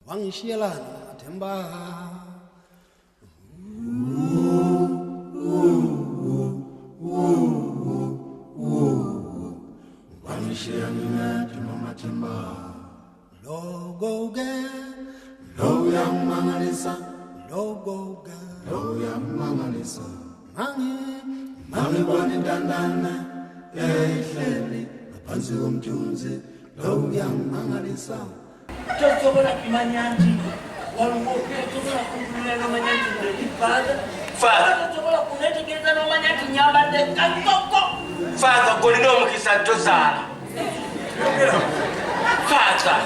Wangishiyelana Themba Wangishiyelana Themba Logo ge Lo yang mangalisa Logo ge Lo yang mangalisa Mangi bani dandana Ehleli Phansi komthunzi Lo yang mangalisa Tozobola kumanyanti walungoke tozobola kumbulira n'amanyanti ndi father tozobola kunetegereza n'amanyanti nyambadde kakoko father golina omukisa tozaala father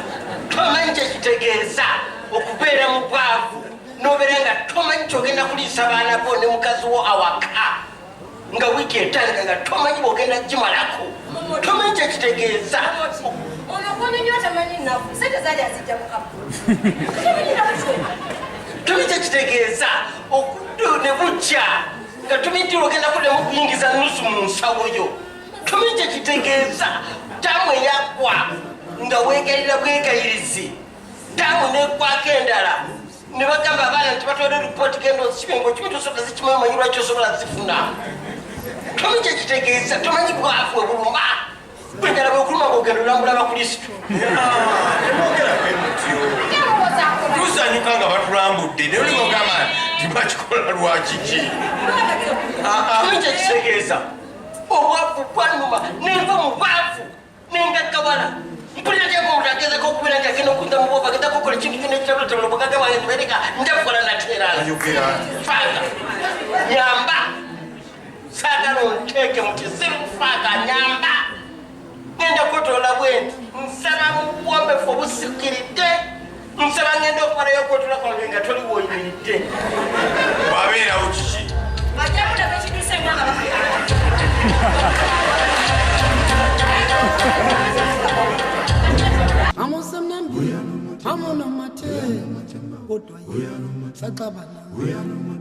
tomanyi kyekitegeeza okubeera mu bwavu n'obeera nga tomanyi kyogenda kuliisa baana bo ne mukazi wo awaka nga wiiki etandika nga tomanyi bwogenda gimalako tomanyi kyekitegeeza Tumite kitegeeza okuddu ne bukya nga tumiti ogenda kuddamu kuyingiza nusu mu nsawo yo. Tumite kitegeeza tamu eyagwa nga weegayirira bwegayirizi tamu neggwako endala ne bagamba abaana nti batwala ripooti genda ozikibengo kimi tosobola zikimanyi omanyi lwaki osobola zifuna. Tumite kitegeeza tomanyi bwavu obuluma Bwengala bwekuluma ng'ogenda olambula abakristu. Tusanyuka nga batulambudde naye oli ng'ogamba tibakikola lwakiki. Kiminja kitegeeza obwavu bwannuma nenva mu bwavu nengaggawala mpulira tyako omuntu agezeko okubeera nti agenda okuzza mu bwavu agenda kukola ekintu kyonna ekitalootalo bugagga wange nibereka njafukola nateerala. Faaga nyamba saagala onteeke mu kisiru faaga nyamba ngenda kwetoola bwenti nsaba mu bwombefu obusikiridde nsaba ngenda okukolayo okwetoola kwange nga toli woyimiridde wabeerawo kiki Amosemnambi Amona mate Kodwa Saxabana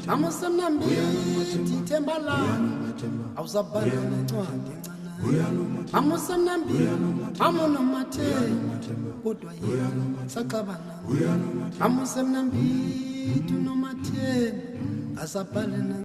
Amosemnambi Thembala Awuzabana nencwadi Amosemnambi Amona mate Kodwa Saxabana Amosemnambi Tunomate Asapalena